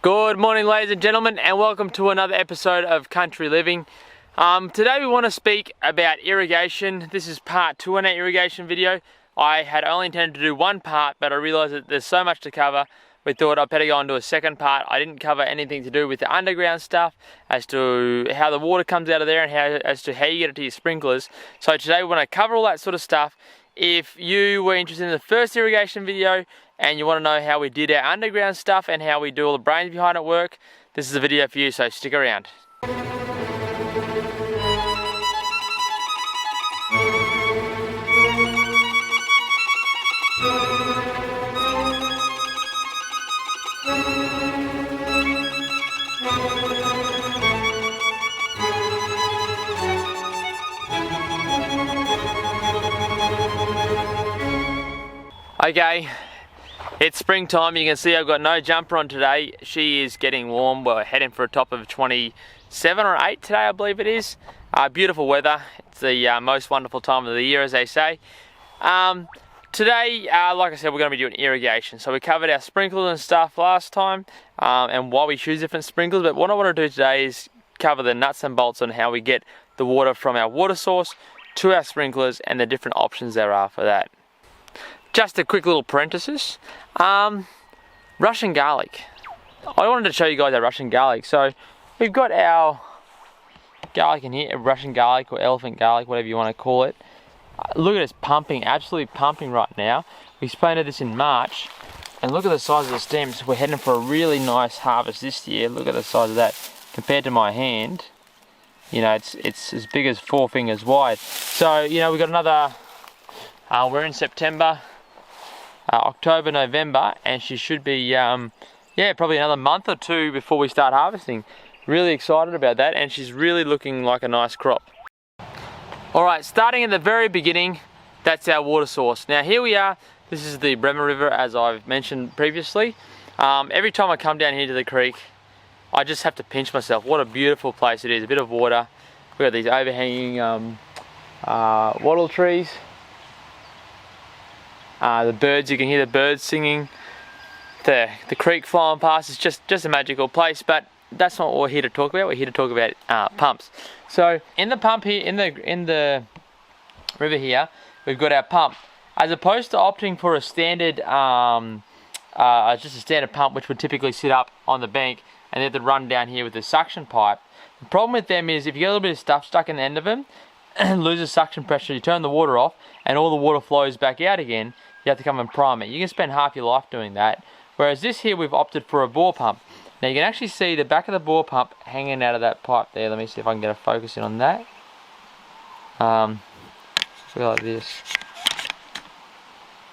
Good morning, ladies and gentlemen, and welcome to another episode of Country Living. Today we want to speak about irrigation. This is part 2 in our irrigation video. I had only intended to do one part, but I realised that there's so much to cover. We thought I'd better go on to a second part. I didn't cover anything to do with the underground stuff, as to how the water comes out of there and as to how you get it to your sprinklers. So today we want to cover all that sort of stuff. If you were interested in the first irrigation video and you want to know how we did our underground stuff and how we do all the brains behind it work, this is the video for you, so stick around. Okay, it's springtime. You can see I've got no jumper on today. She is getting warm. We're heading for a top of 27 or 8 today, I believe it is. Beautiful weather. It's the most wonderful time of the year, as they say. Today, like I said, we're going to be doing irrigation. So we covered our sprinklers and stuff last time, and why we choose different sprinklers. But what I want to do today is cover the nuts and bolts on how we get the water from our water source to our sprinklers and the different options there are for that. Just a quick little parenthesis, Russian garlic. I wanted to show you guys our Russian garlic. So we've got our garlic in here, Russian garlic or elephant garlic, whatever you want to call it. Look at it's pumping, absolutely pumping right now. We planted this in March, and look at the size of the stems. We're heading for a really nice harvest this year. Look at the size of that compared to my hand. You know, it's as big as 4 fingers wide. So, you know, we've got another, we're in September. October, November, and she should be, yeah, probably another month or 2 before we start harvesting. Really excited about that, and she's really looking like a nice crop. Alright, starting at the very beginning, that's our water source. Now here we are, this is the Bremer River, as I've mentioned previously. Every time I come down here to the creek, I just have to pinch myself. What a beautiful place it is, a bit of water. We've got these overhanging wattle trees. The birds, you can hear the birds singing, the creek flowing past. It's just a magical place, but that's not what we're here to talk about. We're here to talk about pumps. So in the pump here, in the river here, we've got our pump. As opposed to opting for a standard, just a standard pump, which would typically sit up on the bank and they have to run down here with the suction pipe. The problem with them is if you get a little bit of stuff stuck in the end of them, and loses suction pressure, you turn the water off and all the water flows back out again, you have to come and prime it. You can spend half your life doing that. Whereas this here, we've opted for a bore pump. Now you can actually see the back of the bore pump hanging out of that pipe there. Let me see if I can get a focus in on that. Go like this.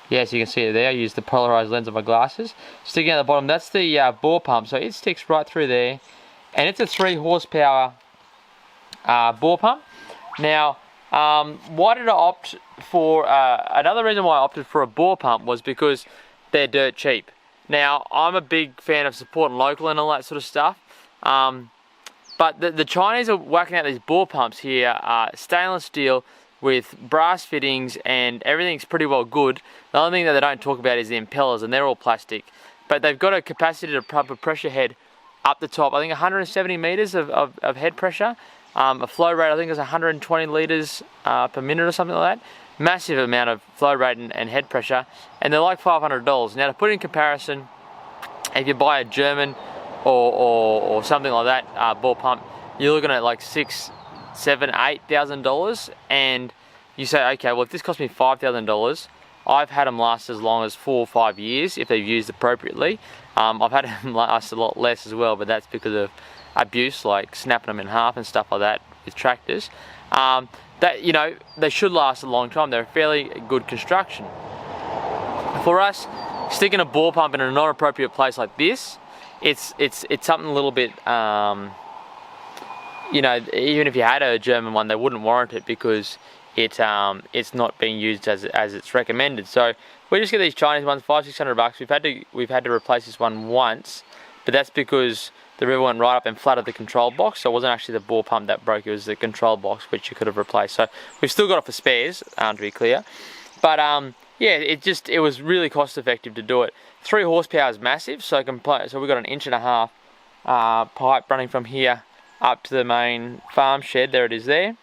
Yes, you can see it there. I use the polarized lens of my glasses. Sticking at the bottom, that's the bore pump. So it sticks right through there. And it's a 3 horsepower bore pump. Now, why did I opt for, another reason why I opted for a bore pump was because they're dirt cheap. Now, I'm a big fan of supporting local and all that sort of stuff, but the Chinese are whacking out these bore pumps here, stainless steel with brass fittings, and everything's pretty well good. The only thing that they don't talk about is the impellers, and they're all plastic. But they've got a capacity to pump a pressure head up the top, I think 170 meters of head pressure. A flow rate, I think, is 120 litres per minute or something like that. Massive amount of flow rate and head pressure, and they're like $500. Now, to put in comparison, if you buy a German or something like that bore pump, you're looking at like $6,000, $7,000, $8,000, and you say, okay, well, if this cost me $5,000, I've had them last as long as 4 or 5 years if they've used appropriately. I've had them last a lot less as well, but that's because of abuse, like snapping them in half and stuff like that with tractors. That, you know, they should last a long time. They're a fairly good construction. For us, sticking a bore pump in a non-appropriate place like this, it's something a little bit, you know, even if you had a German one, they wouldn't warrant it because it's not being used as it's recommended. So we just get these Chinese ones, $500-600. We've had to replace this one once, but that's because the river went right up and flooded the control box. So it wasn't actually the bore pump that broke, it was the control box, which you could have replaced. So we've still got it for spares, to be clear. But yeah, it was really cost effective to do it. 3 horsepower is massive, so we've got an 1.5 inch pipe running from here up to the main farm shed. There it is there.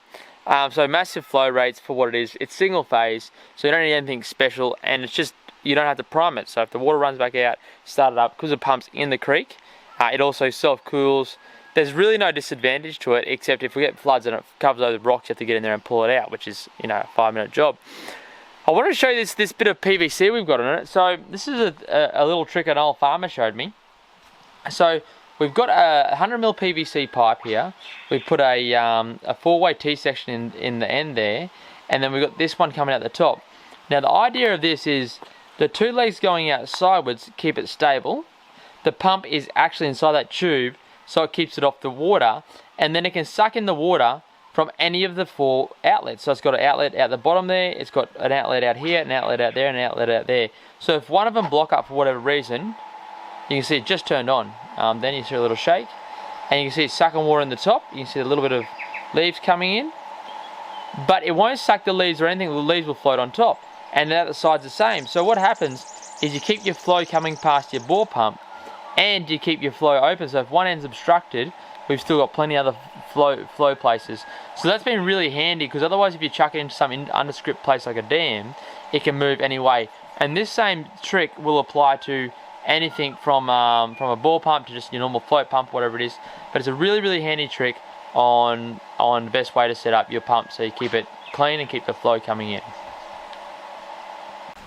So massive flow rates for what it is. It's single phase, so you don't need anything special, and it's just, you don't have to prime it. So if the water runs back out, start it up, because the pump's in the creek, it also self-cools. There's really no disadvantage to it, except if we get floods and it covers over the rocks, you have to get in there and pull it out, which is, you know, a 5-minute job. I wanted to show you this bit of PVC we've got on it. So this is a little trick an old farmer showed me. So we've got a 100mm PVC pipe here. We put a 4-way T-section in the end there, and then we've got this one coming out the top. Now the idea of this is the 2 legs going out sideways keep it stable. The pump is actually inside that tube, so it keeps it off the water, and then it can suck in the water from any of the 4 outlets. So it's got an outlet out the bottom there, it's got an outlet out here, an outlet out there, and an outlet out there. So if one of them block up for whatever reason, you can see it just turned on. Then you see a little shake, and you can see it sucking water in the top. You can see a little bit of leaves coming in, but it won't suck the leaves or anything. The leaves will float on top, and the other side's the same. So what happens is you keep your flow coming past your bore pump, and you keep your flow open, so if one end's obstructed, we've still got plenty of other flow places. So that's been really handy, because otherwise if you chuck it into some underscript place like a dam, it can move anyway. And this same trick will apply to anything from a bore pump to just your normal float pump, whatever it is. But it's a really, really handy trick on the best way to set up your pump so you keep it clean and keep the flow coming in.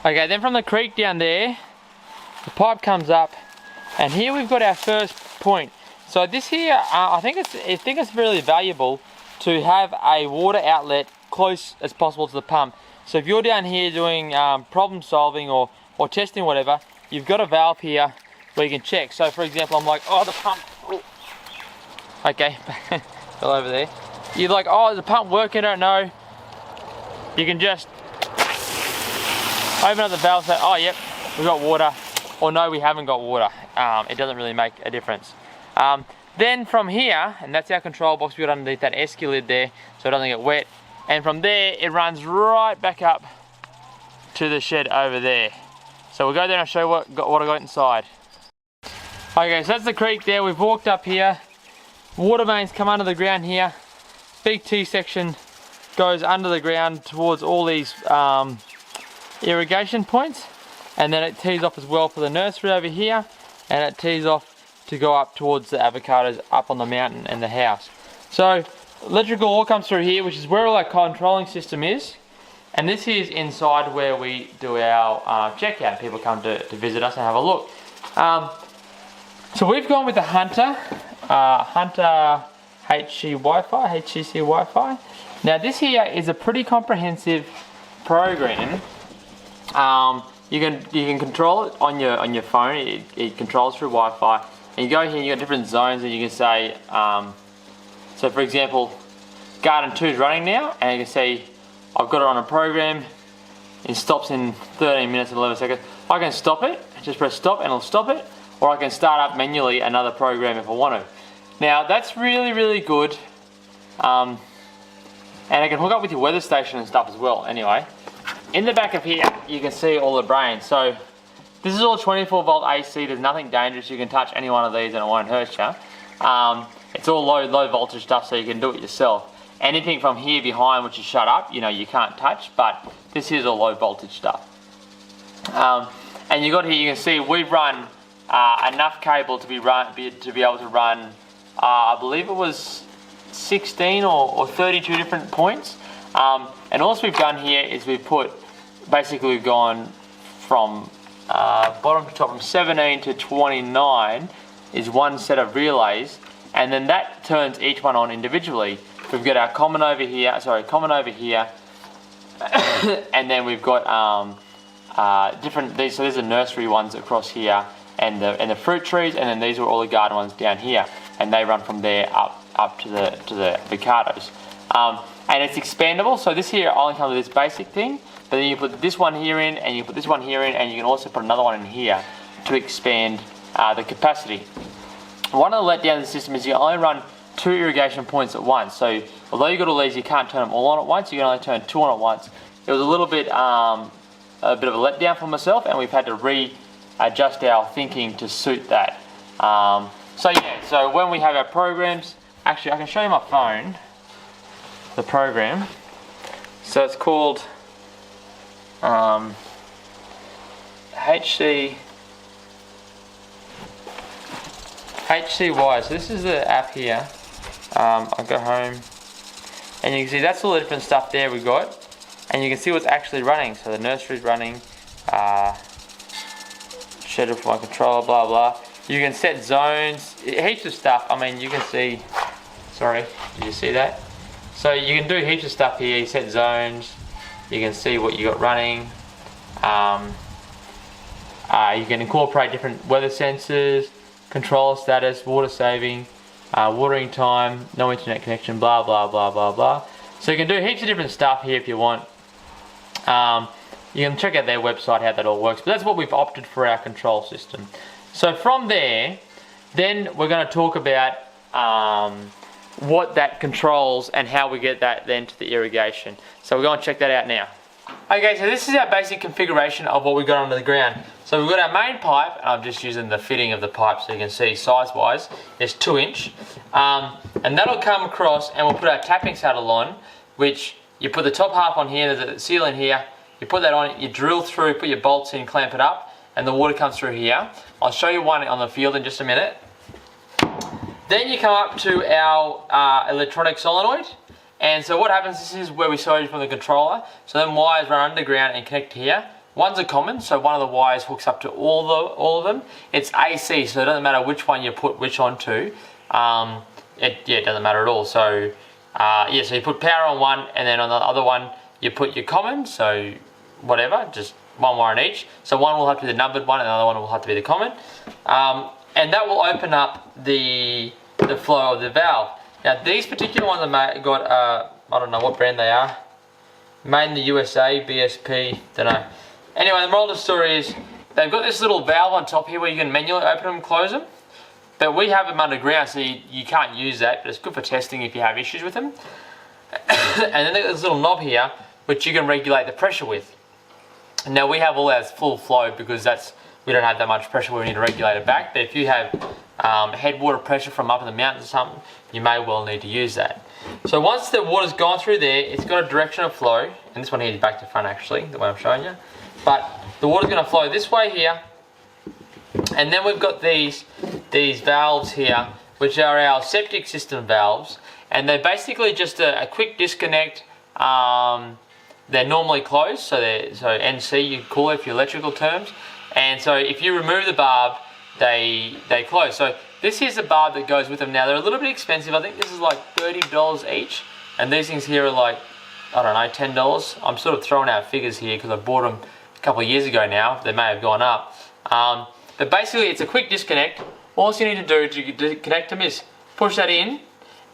Okay, then from the creek down there, the pipe comes up, and here we've got our first point. So this here, I think it's really valuable to have a water outlet close as possible to the pump. So if you're down here doing problem solving or testing, whatever, you've got a valve here where you can check. So for example, I'm like, oh, the pump. Ooh. Okay, fell over there. You're like, oh, is the pump working? I don't know. You can just open up the valve and say, oh, yep, we've got water. Or no, we haven't got water. It doesn't really make a difference. Then from here, and that's our control box, we got underneath that esky lid there, so it doesn't get wet. And from there, it runs right back up to the shed over there. So we'll go there and I'll show you what I got inside. Okay, so that's the creek there. We've walked up here. Water mains come under the ground here. Big T-section goes under the ground towards all these irrigation points. And then it tees off as well for the nursery over here, and it tees off to go up towards the avocados up on the mountain and the house. So electrical all comes through here, which is where all our controlling system is, and this is inside where we do our checkout. People come to visit us and have a look. So we've gone with the Hunter HC Wi-Fi. Now this here is a pretty comprehensive program. You can control it on your phone. It controls through Wi-Fi. And you go here, you got different zones, and you can say, so for example, garden 2 is running now, and you can see I've got it on a program. It stops in 13 minutes and 11 seconds. I can stop it, just press stop and it'll stop it, or I can start up manually another program if I want to. Now that's really, really good, and I can hook up with your weather station and stuff as well. Anyway. In the back of here, you can see all the brains. So this is all 24-volt AC. There's nothing dangerous. You can touch any one of these and it won't hurt you. It's all low voltage stuff, so you can do it yourself. Anything from here behind, which is shut up, you know, you can't touch. But this is all low voltage stuff. And you got here, you can see we've run enough cable to be able to run. I believe it was 16 or 32 different points. And all we've done here is we've gone from bottom to top, from 17 to 29 is one set of relays, and then that turns each one on individually. We've got our common over here, and then we've got these. So there's the nursery ones across here, and the fruit trees, and then these are all the garden ones down here, and they run from there up to the avocados. And it's expandable, so this here only comes with this basic thing, but then you put this one here in, and you put this one here in, and you can also put another one in here to expand the capacity. One of the letdowns of the system is you only run 2 irrigation points at once, so although you've got all these, you can't turn them all on at once, you can only turn 2 on at once. It was a little bit of a letdown for myself, and we've had to readjust our thinking to suit that. So yeah, so when we have our programs, actually I can show you my phone, the program. So it's called HCY. So this is the app here. I'll go home and you can see that's all the different stuff there we got, and you can see what's actually running. So the nursery's running, schedule for my controller, blah blah. You can set zones, heaps of stuff. I mean, you can see, sorry, did you see that? So you can do heaps of stuff here. You set zones, you can see what you got running. You can incorporate different weather sensors, controller status, water saving, watering time, no internet connection, blah blah blah blah blah. So you can do heaps of different stuff here if you want. You can check out their website how that all works, but that's what we've opted for our control system. So from there, then we're going to talk about what that controls and how we get that then to the irrigation. So we're going to check that out now. Okay, so this is our basic configuration of what we've got under the ground. So we've got our main pipe, and I'm just using the fitting of the pipe so you can see size-wise. It's 2 inch, and that'll come across, and we'll put our tapping saddle on, which you put the top half on here, there's a seal in here, you put that on, you drill through, put your bolts in, clamp it up, and the water comes through here. I'll show you one on the field in just a minute. Then you come up to our electronic solenoid, and so what happens, this is where we solder from the controller. So then wires run underground and connect to here. One's a common, so one of the wires hooks up to all of them. It's AC, so it doesn't matter which one you put which onto. It doesn't matter at all. So yeah, so you put power on one, and then on the other one you put your common. So whatever, just one wire in each. So one will have to be the numbered one, and the other one will have to be the common. And that will open up the flow of the valve. Now these particular ones are got, I don't know what brand they are. Made in the USA, BSP, don't know. Anyway, the moral of the story is, they've got this little valve on top here where you can manually open them and close them. But we have them underground, so you can't use that, but it's good for testing if you have issues with them. And then there's this little knob here, which you can regulate the pressure with. Now we have all ours full flow because we don't have that much pressure where we need to regulate it back. But if you have headwater pressure from up in the mountains or something, you may well need to use that. So once the water's gone through there, it's got a direction of flow, and this one here is back to front actually, the way I'm showing you. But the water's going to flow this way here, and then we've got these valves here, which are our septic system valves, and they're basically just a quick disconnect. They're normally closed, so NC you call it for your electrical terms, and so if you remove the barb, they close. So this here's the barb that goes with them. Now they're a little bit expensive. I think this is like $30 each, and these things here are like, I don't know, $10. I'm sort of throwing out figures here because I bought them a couple of years ago now. They may have gone up, but basically it's a quick disconnect. All you need to do to connect them is push that in,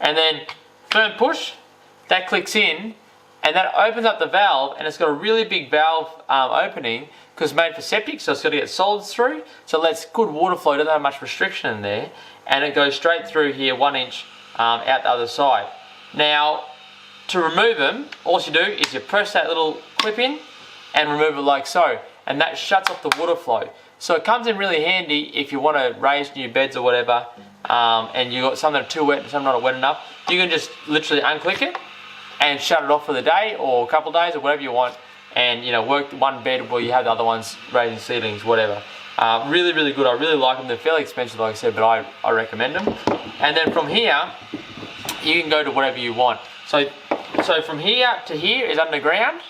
and then firm push, that clicks in, and that opens up the valve, and it's got a really big valve opening because it's made for septic, so it's got to get solids through, so it lets good water flow, doesn't have much restriction in there, and it goes straight through here 1 inch out the other side. Now to remove them, all you do is you press that little clip in and remove it like so, and that shuts off the water flow. So it comes in really handy if you want to raise new beds or whatever, and you've got some that are too wet and some not wet enough. You can just literally unclick it and shut it off for the day or a couple of days or whatever you want, and work one bed while you have the other ones raising seedlings, whatever. Really, really good. I really like them. They're fairly expensive, like I said, but I recommend them. And then from here, you can go to whatever you want. So from here to here is underground,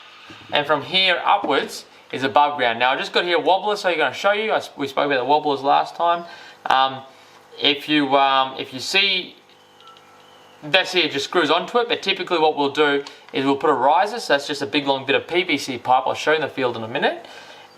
and from here upwards is above ground. Now I just got here wobblers, so I'm going to show you. We spoke about the wobblers last time. If you see, that's here, it just screws onto it, but typically what we'll do is we'll put a riser, so that's just a big long bit of PVC pipe. I'll show you in the field in a minute.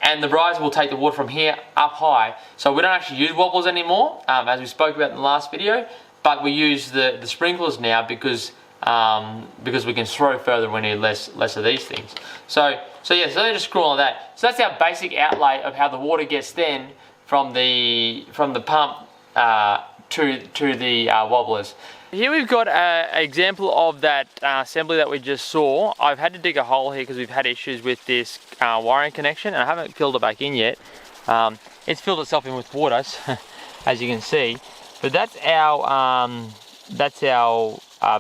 And the riser will take the water from here up high. So we don't actually use wobblers anymore, as we spoke about in the last video, but we use the sprinklers now because we can throw further when we need less of these things. So yeah, so they just screw on that. So that's our basic outlay of how the water gets then from the pump to the wobblers. Here we've got an example of that assembly that we just saw. I've had to dig a hole here because we've had issues with this wiring connection, and I haven't filled it back in yet. It's filled itself in with water, as you can see. But that's our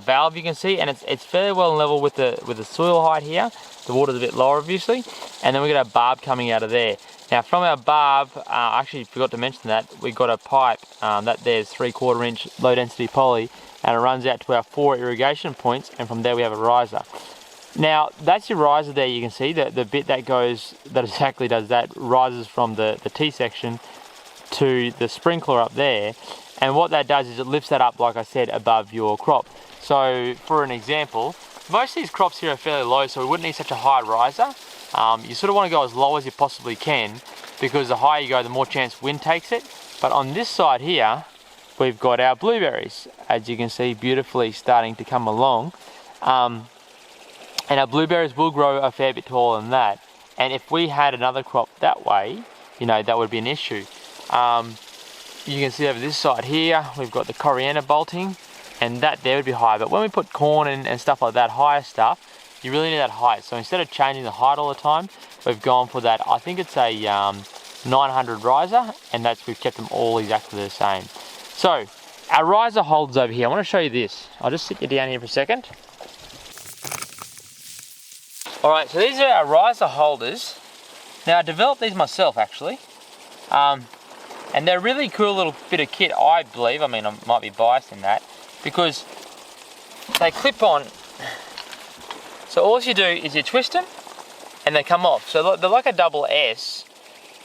valve, you can see, and it's fairly well level with the soil height here. The water's a bit lower, obviously, and then we got a barb coming out of there. Now from our barb, I actually forgot to mention that we got a pipe that there's 3/4 inch low density poly, and it runs out to our 4 irrigation points, and from there we have a riser. Now that's your riser there. You can see that the bit that goes, that exactly does that, rises from the T section to the sprinkler up there, and what that does is it lifts that up, like I said, above your crop. So for an example, most of these crops here are fairly low, so we wouldn't need such a high riser. You sort of want to go as low as you possibly can, because the higher you go, the more chance wind takes it. But on this side here, we've got our blueberries, as you can see, beautifully starting to come along. And our blueberries will grow a fair bit taller than that. And if we had another crop that way, you know, that would be an issue. You can see over this side here, we've got the coriander bolting, and that there would be high. But when we put corn and stuff like that, higher stuff, you really need that height. So instead of changing the height all the time, we've gone for that, I think it's a 900 riser, and we've kept them all exactly the same. So our riser holders over here, I want to show you this. I'll just sit you down here for a second. Alright, so these are our riser holders. Now I developed these myself actually. And they're a really cool little bit of kit, I believe. I mean, I might be biased in that, because they clip on. So all you do is you twist them and they come off. So they're like a double S,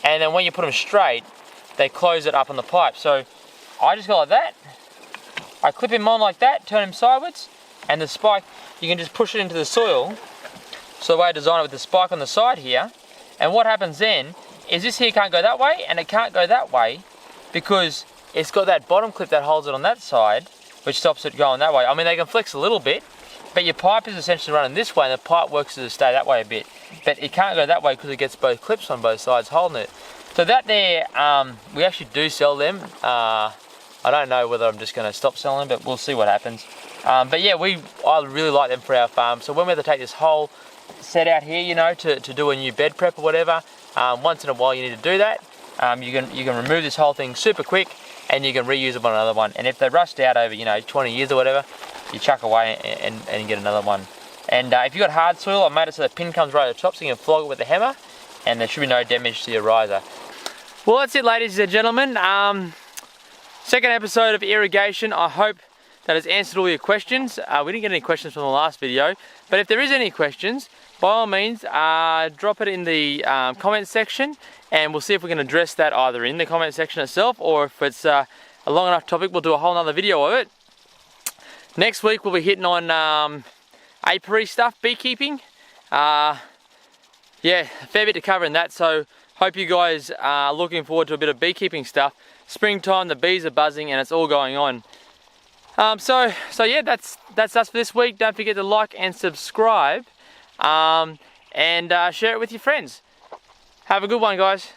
and then when you put them straight, they close it up on the pipe. So I just go like that. I clip him on like that, turn him sideways, and the spike, you can just push it into the soil. So the way I designed it with the spike on the side here, and what happens then is this here can't go that way, and it can't go that way because it's got that bottom clip that holds it on that side, which stops it going that way. I mean, they can flex a little bit, but your pipe is essentially running this way, and the pipe works to stay that way a bit. But it can't go that way because it gets both clips on both sides holding it. So that there, we actually do sell them. I don't know whether I'm just going to stop selling them, but we'll see what happens. But yeah, I really like them for our farm. So when we have to take this whole set out here, you know, to do a new bed prep or whatever, once in a while you need to do that. You can remove this whole thing super quick, and you can reuse it on another one. And if they rust out over, you know, 20 years or whatever, you chuck away and get another one. And if you've got hard soil, I made it so the pin comes right at the top, so you can flog it with a hammer, and there should be no damage to your riser. Well, that's it, ladies and gentlemen. Second episode of irrigation. I hope that has answered all your questions. We didn't get any questions from the last video, but if there is any questions, by all means, drop it in the comment section, and we'll see if we can address that either in the comment section itself, or if it's a long enough topic, we'll do a whole nother video of it. Next week we'll be hitting on apiary stuff, beekeeping. Yeah, a fair bit to cover in that, so hope you guys are looking forward to a bit of beekeeping stuff. Springtime, the bees are buzzing, and it's all going on. So yeah, that's us for this week. Don't forget to like and subscribe, and share it with your friends. Have a good one, guys.